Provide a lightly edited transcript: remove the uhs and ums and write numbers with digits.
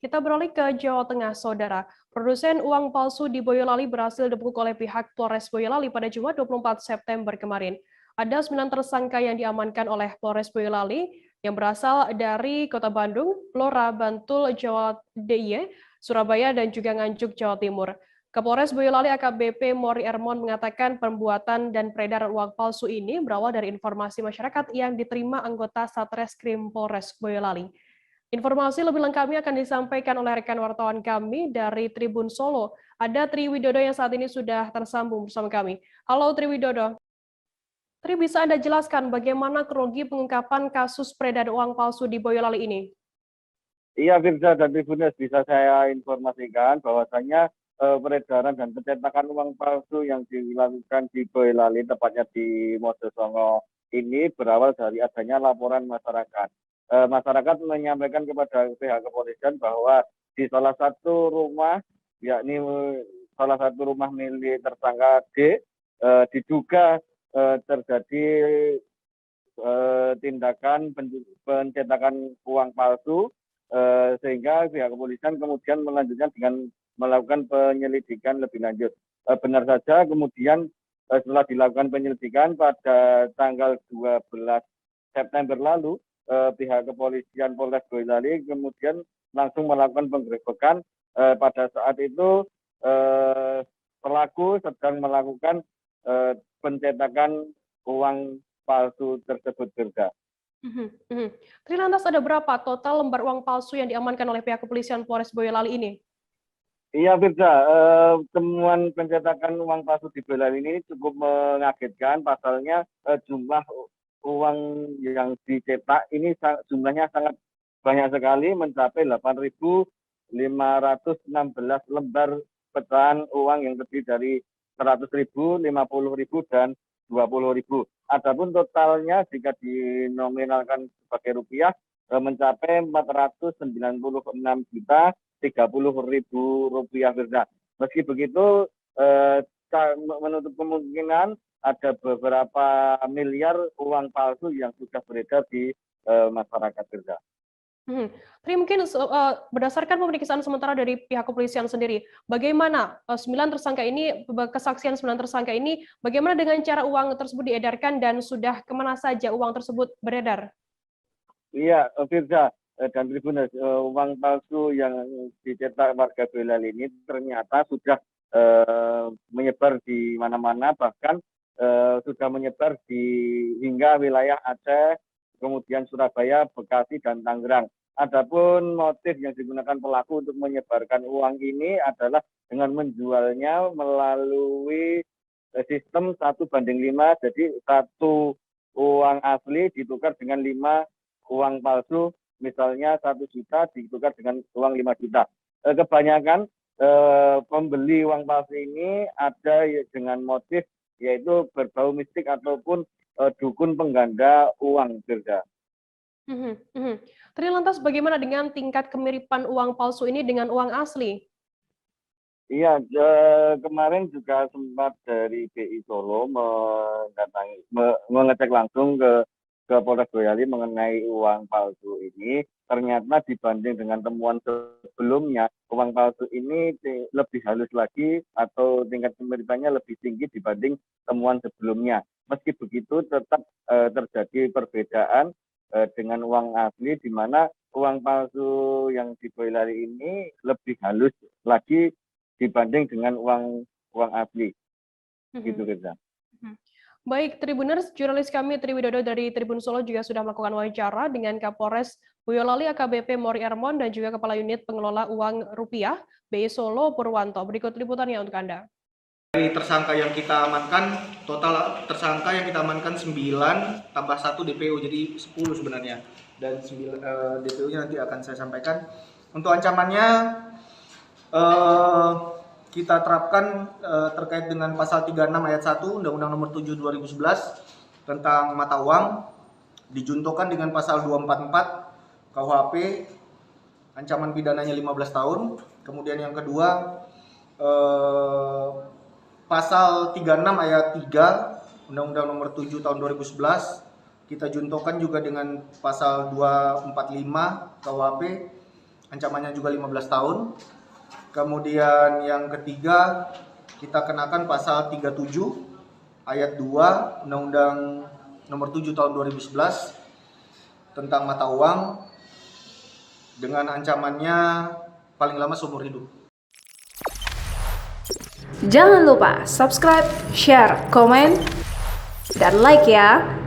Kita beralih ke Jawa Tengah, Saudara. Produsen uang palsu di Boyolali berhasil dibekuk oleh pihak Polres Boyolali pada Jumat 24 September kemarin. Ada 9 tersangka yang diamankan oleh Polres Boyolali yang berasal dari Kota Bandung, Blora, Bantul, Jawa DIY, Surabaya, dan juga Nganjuk, Jawa Timur. Kapolres Boyolali AKBP Mori Ermon mengatakan pembuatan dan peredaran uang palsu ini berawal dari informasi masyarakat yang diterima anggota Satreskrim Polres Boyolali. Informasi lebih lengkapnya akan disampaikan oleh rekan wartawan kami dari Tribun Solo. Ada Tri Widodo yang saat ini sudah tersambung bersama kami. Halo Tri Widodo. Tri, bisa Anda jelaskan bagaimana kronologi pengungkapan kasus peredaran uang palsu di Boyolali ini? Iya, Firza dan Tribuners, bisa saya informasikan bahwasannya peredaran dan pencetakan uang palsu yang dilakukan di Boyolali, tepatnya di Mojosongo ini berawal dari adanya laporan masyarakat. Masyarakat menyampaikan kepada pihak kepolisian bahwa di salah satu rumah, yakni salah satu rumah milik tersangka D, diduga terjadi tindakan pencetakan uang palsu, sehingga pihak kepolisian kemudian melanjutkan dengan melakukan penyelidikan lebih lanjut. Benar saja, kemudian setelah dilakukan penyelidikan pada tanggal 12 September lalu, pihak kepolisian Polres Boyolali kemudian langsung melakukan penggerebekan. Pada saat itu pelaku sedang melakukan pencetakan uang palsu tersebut, Firza. Tri, lantas ada berapa total lembar uang palsu yang diamankan oleh pihak kepolisian Polres Boyolali ini? Iya, Firza, temuan pencetakan uang palsu di Boyolali ini cukup mengagetkan. Pasalnya jumlah uang yang dicetak ini jumlahnya sangat banyak sekali, mencapai 8.516 lembar pecahan uang yang terdiri dari 100.000, 50.000, dan 20.000. Adapun totalnya jika dinominalkan sebagai rupiah mencapai 496.030.030 rupiah, Firza. Meski begitu, menutup kemungkinan ada beberapa miliar uang palsu yang sudah beredar di masyarakat, Firza. Tri, mungkin berdasarkan pemeriksaan sementara dari pihak kepolisian sendiri, bagaimana 9 tersangka ini, kesaksian 9 tersangka ini, bagaimana dengan cara uang tersebut diedarkan dan sudah kemana saja uang tersebut beredar? Iya, Firza dan Tribuners, uang palsu yang dicetak warga Boyolali ini ternyata sudah menyebar di mana-mana, bahkan sudah menyebar di hingga wilayah Aceh, kemudian Surabaya, Bekasi, dan Tangerang. Adapun motif yang digunakan pelaku untuk menyebarkan uang ini adalah dengan menjualnya melalui sistem 1:5, jadi satu uang asli ditukar dengan 5 uang palsu, misalnya 1 juta ditukar dengan uang 5 juta. Kebanyakan pembeli uang palsu ini ada dengan motif yaitu berbau mistik ataupun dukun pengganda uang, Firza. Tri, lantas bagaimana dengan tingkat kemiripan uang palsu ini dengan uang asli? Iya, kemarin juga sempat dari BI Solo mengecek langsung ke Polres Boyolali mengenai uang palsu ini. Ternyata dibanding dengan temuan sebelumnya, uang palsu ini lebih halus lagi atau tingkat kemiripannya lebih tinggi dibanding temuan sebelumnya. Meski begitu, tetap terjadi perbedaan dengan uang asli, di mana uang palsu yang di Boyolali ini lebih halus lagi dibanding dengan uang asli. Gitu, Firza. Baik, Tribuners, jurnalis kami Tri Widodo dari Tribun Solo juga sudah melakukan wawancara dengan Kapolres Boyolali AKBP Mori Ermon dan juga Kepala Unit Pengelola Uang Rupiah BI Solo Purwanto. Berikut liputannya untuk Anda. Dari tersangka yang kita amankan, total tersangka yang kita amankan 9 tambah 1 DPO, jadi 10 sebenarnya. Dan DPO-nya nanti akan saya sampaikan. Untuk ancamannya, kita terapkan terkait dengan pasal 36 ayat 1 Undang-Undang Nomor 7 2011 tentang mata uang, dijuntukan dengan pasal 244 KUHP, ancaman pidananya 15 tahun. Kemudian yang kedua, pasal 36 ayat 3 Undang-Undang Nomor 7 tahun 2011 kita juntukan juga dengan pasal 245 KUHP, ancamannya juga 15 tahun. Kemudian yang ketiga, kita kenakan pasal 37 ayat 2 Undang-Undang Nomor 7 Tahun 2011 tentang mata uang dengan ancamannya paling lama seumur hidup. Jangan lupa subscribe, share, komen, dan like ya.